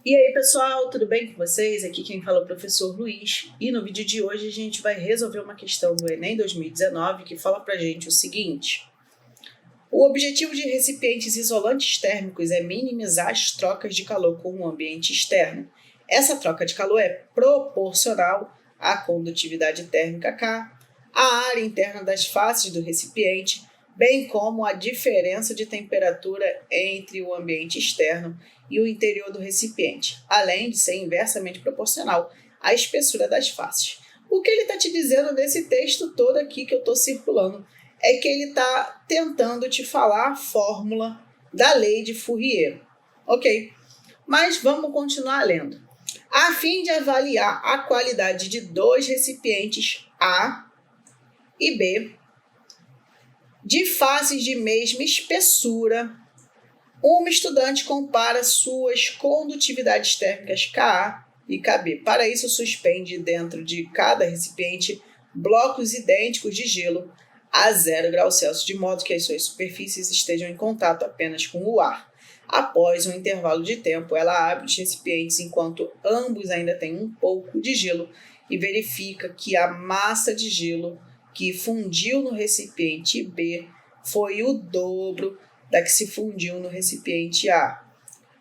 E aí pessoal, tudo bem com vocês? Aqui quem fala é o professor Luiz e no vídeo de hoje a gente vai resolver uma questão do Enem 2019 que fala pra gente o seguinte: o objetivo de recipientes isolantes térmicos é minimizar as trocas de calor com o ambiente externo. Essa troca de calor é proporcional à condutividade térmica K, à área interna das faces do recipiente, bem como a diferença de temperatura entre o ambiente externo e o interior do recipiente, além de ser inversamente proporcional à espessura das faces. O que ele está te dizendo nesse texto todo aqui que eu estou circulando é que ele está tentando te falar a fórmula da lei de Fourier, ok? Mas vamos continuar lendo. A fim de avaliar a qualidade de dois recipientes A e B, de faces de mesma espessura, uma estudante compara suas condutividades térmicas Ka e Kb. Para isso, suspende dentro de cada recipiente blocos idênticos de gelo a 0 graus Celsius, de modo que as suas superfícies estejam em contato apenas com o ar. Após um intervalo de tempo, ela abre os recipientes enquanto ambos ainda têm um pouco de gelo e verifica que a massa de gelo que fundiu no recipiente B foi o dobro da que se fundiu no recipiente A.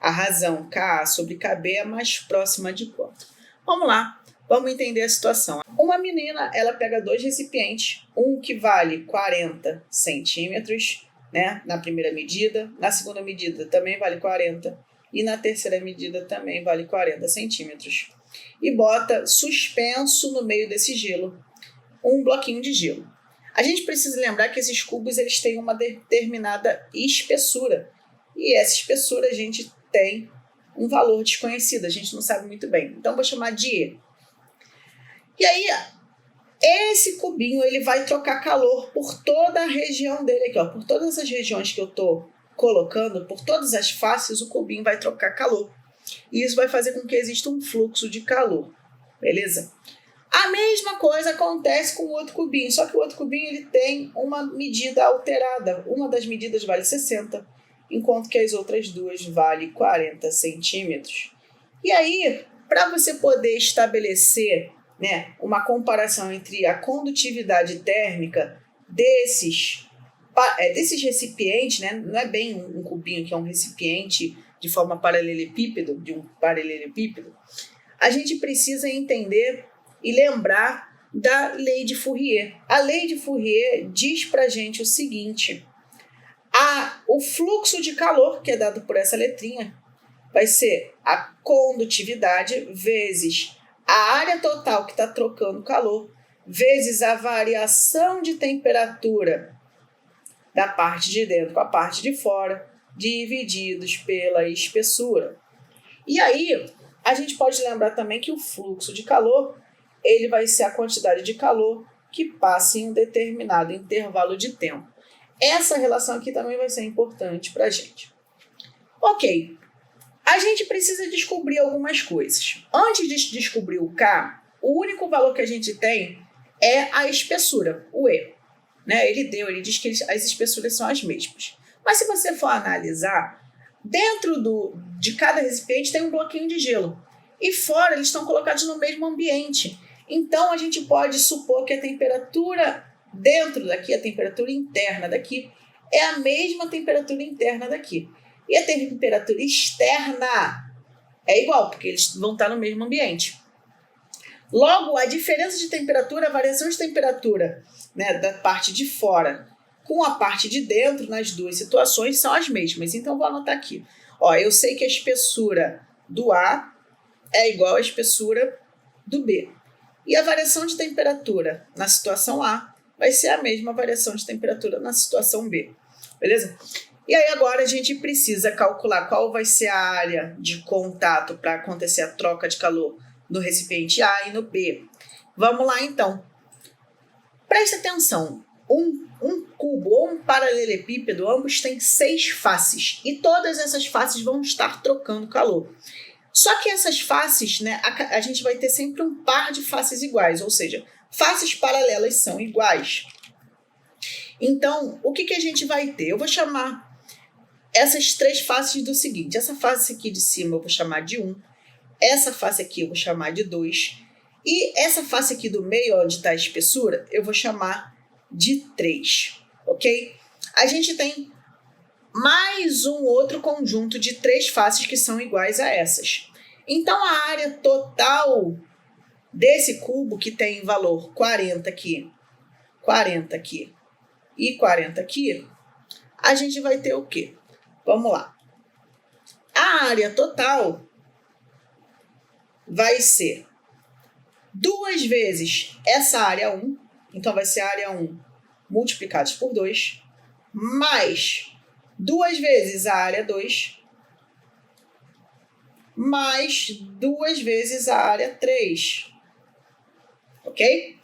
A razão Ka sobre Kb é mais próxima de quanto? Vamos lá, vamos entender a situação. Uma menina, ela pega dois recipientes, um que vale 40 centímetros, né, na primeira medida, na segunda medida também vale 40 e na terceira medida também vale 40 centímetros. E bota suspenso no meio desse gelo um bloquinho de gelo. A gente precisa lembrar que esses cubos eles têm uma determinada espessura. E essa espessura a gente tem um valor desconhecido, a gente não sabe muito bem. Então, vou chamar de E. E aí, esse cubinho ele vai trocar calor por toda a região dele aqui, ó, por todas as regiões que eu estou colocando, por todas as faces, o cubinho vai trocar calor. E isso vai fazer com que exista um fluxo de calor, beleza? A mesma coisa acontece com o outro cubinho, só que o outro cubinho ele tem uma medida alterada. Uma das medidas vale 60, enquanto que as outras duas valem 40 centímetros. E aí, para você poder estabelecer, né, uma comparação entre a condutividade térmica desses recipientes, né, não é bem um cubinho que é um recipiente de forma paralelepípedo, de um paralelepípedo, a gente precisa entender e lembrar da lei de Fourier. A lei de Fourier diz para a gente o seguinte: o fluxo de calor, que é dado por essa letrinha, vai ser a condutividade vezes a área total que está trocando calor, vezes a variação de temperatura da parte de dentro com a parte de fora, divididos pela espessura. E aí, a gente pode lembrar também que o fluxo de calor ele vai ser a quantidade de calor que passa em um determinado intervalo de tempo. Essa relação aqui também vai ser importante para a gente. Ok, a gente precisa descobrir algumas coisas. Antes de descobrir o K, o único valor que a gente tem é a espessura, o E. Né? Ele diz que as espessuras são as mesmas. Mas se você for analisar, dentro de cada recipiente tem um bloquinho de gelo. E fora eles estão colocados no mesmo ambiente. Então, a gente pode supor que a temperatura dentro daqui, a temperatura interna daqui, é a mesma temperatura interna daqui. E a temperatura externa é igual, porque eles vão estar no mesmo ambiente. Logo, a diferença de temperatura, a variação de temperatura, né, da parte de fora com a parte de dentro, nas duas situações, são as mesmas. Então, vou anotar aqui. Ó, eu sei que a espessura do A é igual à espessura do B. E a variação de temperatura na situação A vai ser a mesma variação de temperatura na situação B. Beleza? E aí agora a gente precisa calcular qual vai ser a área de contato para acontecer a troca de calor no recipiente A e no B. Vamos lá então. Presta atenção. Um cubo ou um paralelepípedo, ambos têm 6 faces. E todas essas faces vão estar trocando calor. Só que essas faces, né, a gente vai ter sempre um par de faces iguais, ou seja, faces paralelas são iguais. Então, o que a gente vai ter? Eu vou chamar essas 3 faces do seguinte: essa face aqui de cima eu vou chamar de 1, essa face aqui eu vou chamar de 2. E essa face aqui do meio, onde está a espessura, eu vou chamar de 3, ok? A gente tem mais um outro conjunto de 3 faces que são iguais a essas. Então, a área total desse cubo, que tem valor 40 aqui, 40 aqui e 40 aqui, a gente vai ter o quê? Vamos lá. A área total vai ser 2 vezes essa área 1, então vai ser a área 1 multiplicados por 2, mais 2 vezes a área 2, mais 2 vezes a área 3, ok?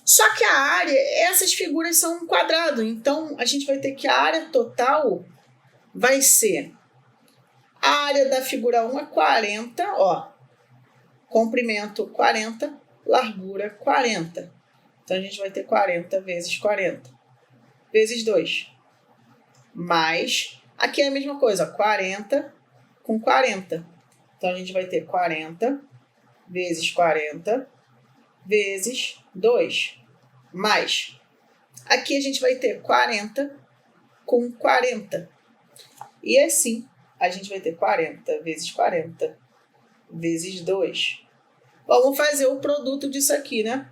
Só que a área, essas figuras são um quadrado, então a gente vai ter que a área total vai ser, a área da figura 1 é 40, ó, comprimento 40, largura 40. Então, a gente vai ter 40 vezes 40, vezes 2. Mais, aqui é a mesma coisa, 40 com 40. Então, a gente vai ter 40 vezes 40, vezes 2. Mais, aqui a gente vai ter 40 com 40. E assim, a gente vai ter 40 vezes 40, vezes 2. Vamos fazer o produto disso aqui, né?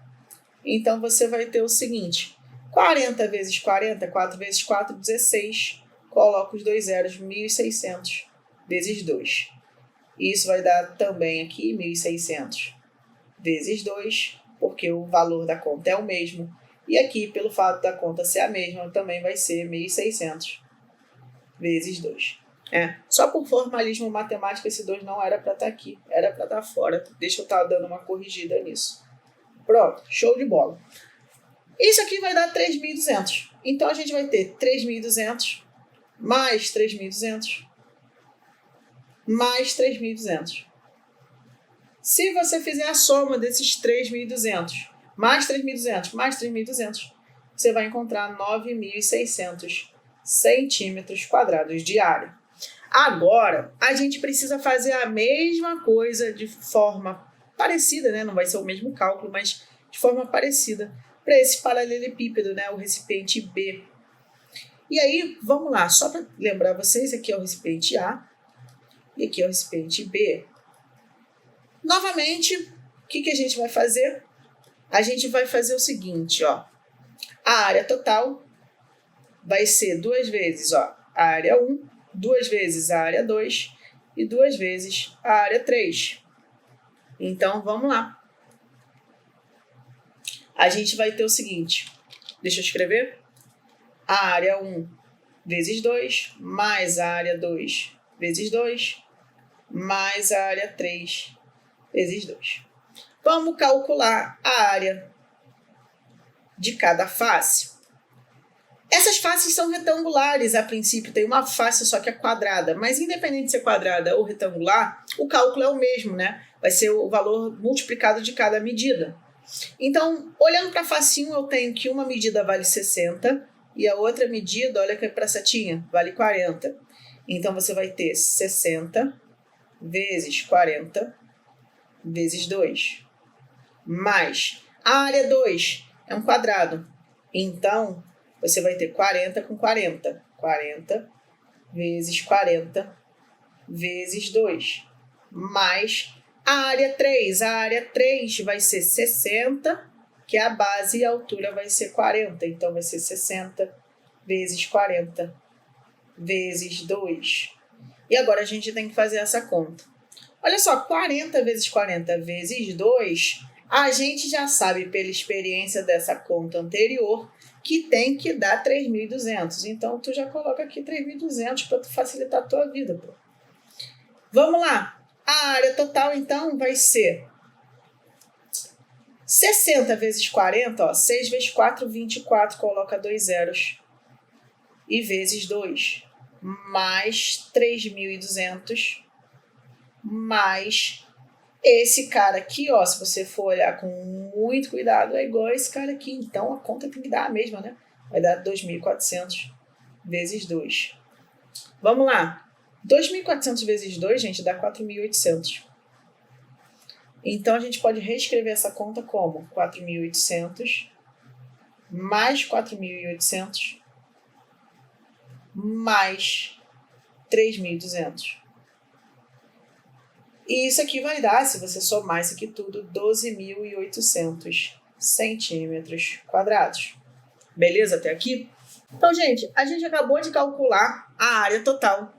Então, você vai ter o seguinte, 40 vezes 40, 4 vezes 4, 16. Coloca os 2 zeros, 1.600 vezes 2. Isso vai dar também aqui 1.600 vezes 2, porque o valor da conta é o mesmo. E aqui, pelo fato da conta ser a mesma, também vai ser 1.600 vezes 2. Só por formalismo matemático, esse 2 não era para estar aqui, era para estar fora. Deixa eu estar dando uma corrigida nisso. Pronto, show de bola. Isso aqui vai dar 3.200. Então, a gente vai ter 3.200 mais 3.200 mais 3.200. Se você fizer a soma desses 3.200 mais 3.200 mais 3.200, você vai encontrar 9.600 centímetros quadrados de área. Agora, a gente precisa fazer a mesma coisa de forma parecida, né? Não vai ser o mesmo cálculo, mas de forma parecida para esse paralelepípedo, né? O recipiente B. E aí, vamos lá, só para lembrar vocês, aqui é o recipiente A e aqui é o recipiente B. Novamente, o que a gente vai fazer? A gente vai fazer o seguinte, ó. A área total vai ser 2 vezes, ó, a área 1, 2 vezes a área 2 e 2 vezes a área 3. Então, vamos lá. A gente vai ter o seguinte, deixa eu escrever. A área 1 vezes 2, mais a área 2 vezes 2, mais a área 3 vezes 2. Vamos calcular a área de cada face. Essas faces são retangulares, a princípio tem uma face só que é quadrada, mas independente de ser quadrada ou retangular, o cálculo é o mesmo, né? Vai ser o valor multiplicado de cada medida. Então, olhando para a face 1, eu tenho que uma medida vale 60 e a outra medida, olha aqui para a setinha, vale 40. Então, você vai ter 60 vezes 40 vezes 2. Mais a área 2 é um quadrado. Então, você vai ter 40 com 40. 40 vezes 40 vezes 2. Mais a área 3. A área 3 vai ser 60, que é a base, e a altura vai ser 40. Então, vai ser 60 vezes 40 vezes 2. E agora a gente tem que fazer essa conta. Olha só, 40 vezes 40 vezes 2, a gente já sabe pela experiência dessa conta anterior que tem que dar 3.200. Então, tu já coloca aqui 3.200 para facilitar a tua vida. Pô. Vamos lá. A área total, então, vai ser 60 vezes 40, ó, 6 vezes 4, 24, coloca 2 zeros, e vezes 2, mais 3.200, mais esse cara aqui, ó, se você for olhar com muito cuidado, é igual a esse cara aqui. Então, a conta tem que dar a mesma, né? Vai dar 2.400 vezes 2. Vamos lá. 2.400 vezes 2, gente, dá 4.800. Então, a gente pode reescrever essa conta como 4.800 mais 4.800 mais 3.200. E isso aqui vai dar, se você somar isso aqui tudo, 12.800 centímetros quadrados. Beleza até aqui? Então, gente, a gente acabou de calcular a área total.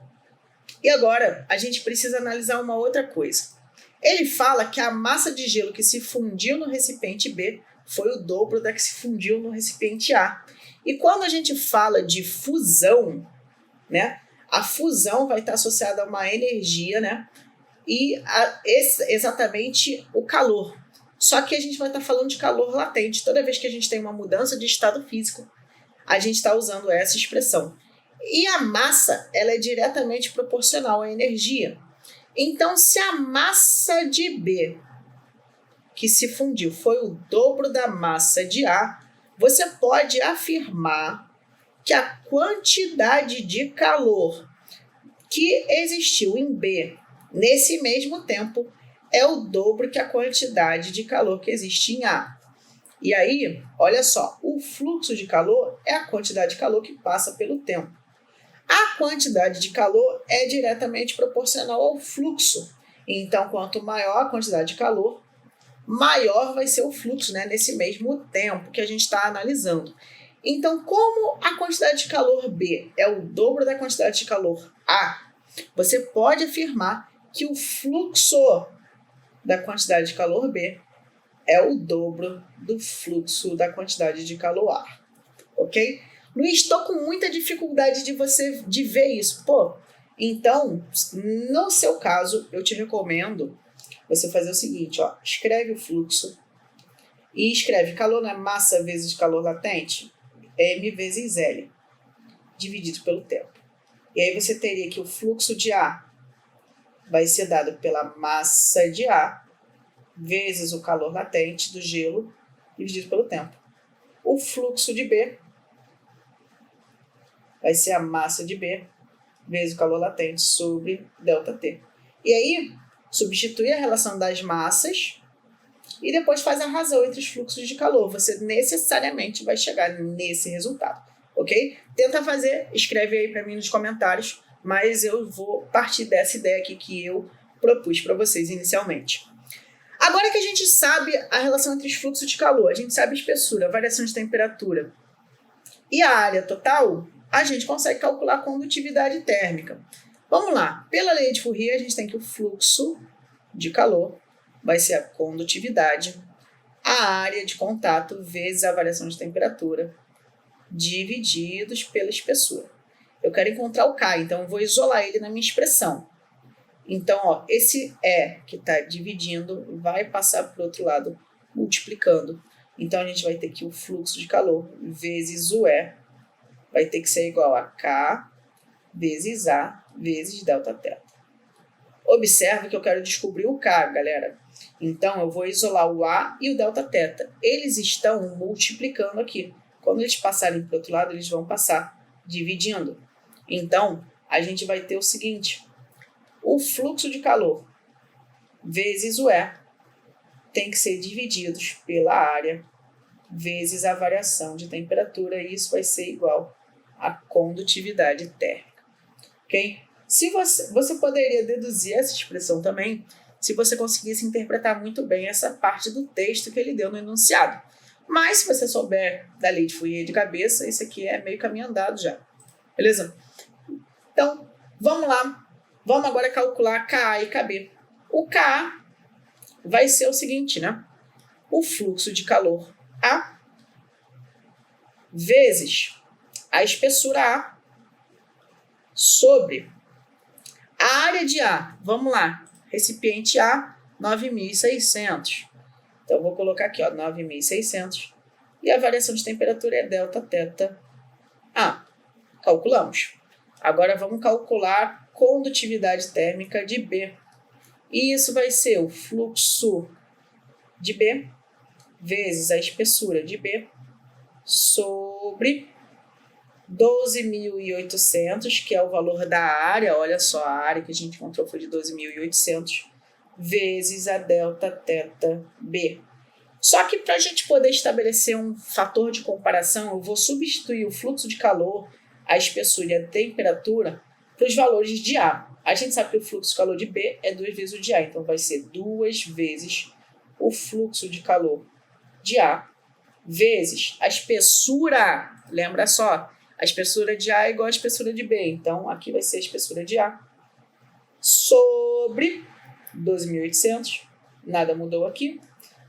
E agora, a gente precisa analisar uma outra coisa. Ele fala que a massa de gelo que se fundiu no recipiente B foi o dobro da que se fundiu no recipiente A. E quando a gente fala de fusão, né, a fusão vai estar associada a uma energia, né, e exatamente o calor. Só que a gente vai estar falando de calor latente. Toda vez que a gente tem uma mudança de estado físico, a gente está usando essa expressão. E a massa, ela é diretamente proporcional à energia. Então, se a massa de B que se fundiu foi o dobro da massa de A, você pode afirmar que a quantidade de calor que existiu em B nesse mesmo tempo é o dobro que a quantidade de calor que existe em A. E aí, olha só, o fluxo de calor é a quantidade de calor que passa pelo tempo. A quantidade de calor é diretamente proporcional ao fluxo. Então, quanto maior a quantidade de calor, maior vai ser o fluxo, né, nesse mesmo tempo que a gente está analisando. Então, como a quantidade de calor B é o dobro da quantidade de calor A, você pode afirmar que o fluxo da quantidade de calor B é o dobro do fluxo da quantidade de calor A. Ok? Luiz, estou com muita dificuldade de ver isso. Pô, então, no seu caso, eu te recomendo você fazer o seguinte, ó, escreve o fluxo e escreve calor na massa vezes calor latente, M vezes L, dividido pelo tempo. E aí você teria que o fluxo de A vai ser dado pela massa de A vezes o calor latente do gelo, dividido pelo tempo. O fluxo de B vai ser a massa de B vezes o calor latente sobre ΔT. E aí, substitui a relação das massas e depois faz a razão entre os fluxos de calor. Você necessariamente vai chegar nesse resultado, ok? Tenta fazer, escreve aí para mim nos comentários, mas eu vou partir dessa ideia aqui que eu propus para vocês inicialmente. Agora que a gente sabe a relação entre os fluxos de calor, a gente sabe a espessura, a variação de temperatura e a área total, a gente consegue calcular a condutividade térmica. Vamos lá, pela lei de Fourier, a gente tem que o fluxo de calor vai ser a condutividade, a área de contato vezes a variação de temperatura, divididos pela espessura. Eu quero encontrar o K, então eu vou isolar ele na minha expressão. Então, ó, esse E que está dividindo vai passar para o outro lado, multiplicando. Então, a gente vai ter que o fluxo de calor vezes o E vai ter que ser igual a K vezes A vezes ΔT. Observe que eu quero descobrir o K, galera. Então, eu vou isolar o A e o ΔT. Eles estão multiplicando aqui. Quando eles passarem para o outro lado, eles vão passar dividindo. Então, a gente vai ter o seguinte. O fluxo de calor vezes o E tem que ser divididos pela área vezes a variação de temperatura. E isso vai ser igual à condutividade térmica. Ok? Se você poderia deduzir essa expressão também se você conseguisse interpretar muito bem essa parte do texto que ele deu no enunciado. Mas se você souber da lei de Fourier de cabeça, isso aqui é meio caminho andado já. Beleza? Então, vamos lá. Vamos agora calcular KA e KB. O KA vai ser o seguinte, né? O fluxo de calor A vezes a espessura A sobre a área de A. Vamos lá. Recipiente A, 9.600. Então, eu vou colocar aqui, ó, 9.600. E a variação de temperatura é ΔT A. Calculamos. Agora, vamos calcular a condutividade térmica de B. E isso vai ser o fluxo de B vezes a espessura de B sobre 12.800, que é o valor da área. Olha só, a área que a gente encontrou foi de 12.800, vezes a delta θ B. Só que para a gente poder estabelecer um fator de comparação, eu vou substituir o fluxo de calor, a espessura e a temperatura para os valores de A. A gente sabe que o fluxo de calor de B é 2 vezes o de A, então vai ser 2 vezes o fluxo de calor de A vezes a espessura. Lembra só, a espessura de A é igual à espessura de B, então aqui vai ser a espessura de A sobre 12.800, nada mudou aqui,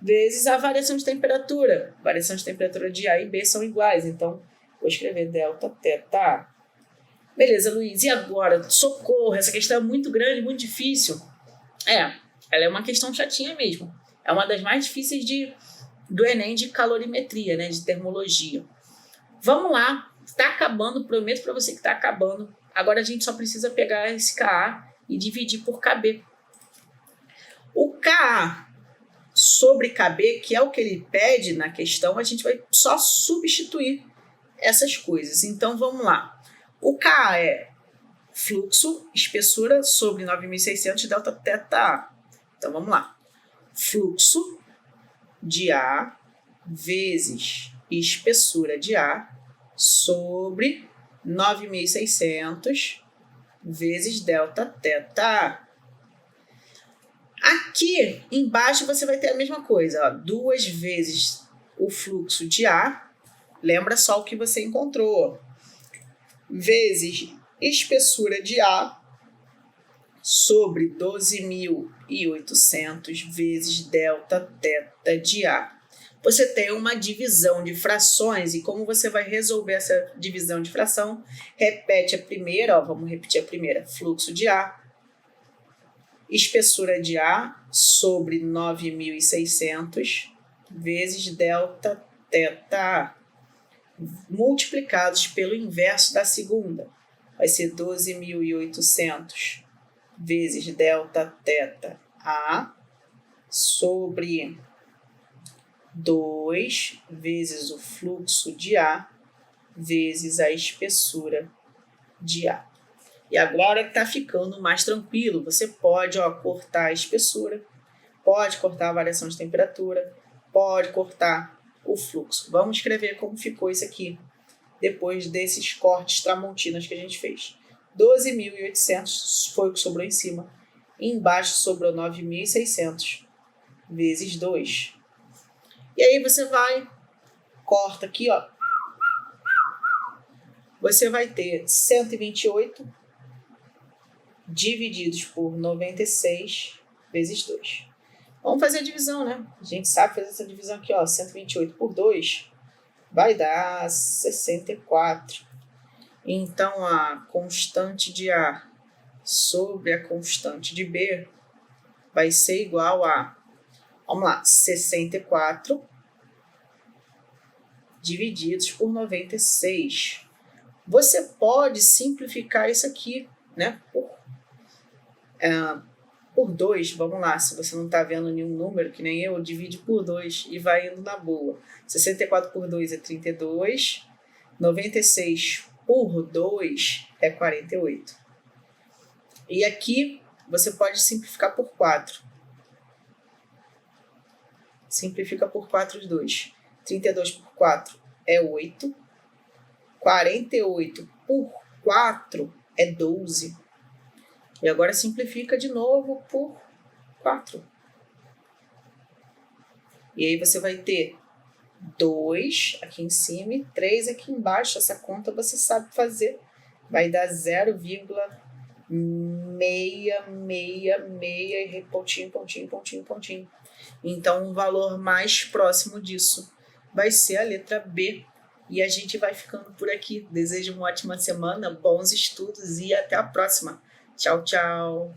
vezes a variação de temperatura. A variação de temperatura de A e B são iguais, então vou escrever delta θ. Beleza, Luiz, e agora? Socorro, essa questão é muito grande, muito difícil. Ela é uma questão chatinha mesmo. É uma das mais difíceis do Enem de calorimetria, né, de termologia. Vamos lá, está acabando, prometo para você que está acabando. Agora a gente só precisa pegar esse Ka e dividir por Kb. O Ka sobre Kb, que é o que ele pede na questão, a gente vai só substituir essas coisas. Então vamos lá. O Ka é fluxo, espessura sobre 9.600 delta θ. Então vamos lá. Fluxo de A vezes espessura de A sobre 9.600 vezes delta θ. Aqui embaixo você vai ter a mesma coisa, ó, 2 vezes o fluxo de A, lembra só o que você encontrou, vezes espessura de A sobre 12.800 vezes delta θ de A. Você tem uma divisão de frações e como você vai resolver essa divisão de fração, repete a primeira, ó, vamos repetir a primeira, fluxo de A, espessura de A sobre 9.600 vezes delta θ multiplicados pelo inverso da segunda. Vai ser 12.800 vezes delta θ A sobre 2 vezes o fluxo de A vezes a espessura de A. E agora que está ficando mais tranquilo, você pode cortar a espessura, pode cortar a variação de temperatura, pode cortar o fluxo. Vamos escrever como ficou isso aqui, depois desses cortes tramontinas que a gente fez. 12.800 foi o que sobrou em cima, e embaixo sobrou 9.600 vezes 2. E aí você vai, corta aqui, ó. Você vai ter 128 divididos por 96 vezes 2. Vamos fazer a divisão, né? A gente sabe fazer essa divisão aqui, ó. 128 por 2 vai dar 64. Então, a constante de A sobre a constante de B vai ser igual a, vamos lá, 64 divididos por 96. Você pode simplificar isso aqui, né? Por 2, vamos lá, se você não está vendo nenhum número, que nem eu, divide por 2 e vai indo na boa. 64 por 2 é 32, 96 por 2 é 48. E aqui você pode simplificar por 4. Simplifica por 4 os 2. 32 por 4 é 8. 48 por 4 é 12. E agora simplifica de novo por 4. E aí você vai ter 2 aqui em cima e 3 aqui embaixo. Essa conta você sabe fazer. Vai dar 0,666 e pontinho, pontinho, pontinho, pontinho. Então, o valor mais próximo disso vai ser a letra B. E a gente vai ficando por aqui. Desejo uma ótima semana, bons estudos e até a próxima. Tchau, tchau.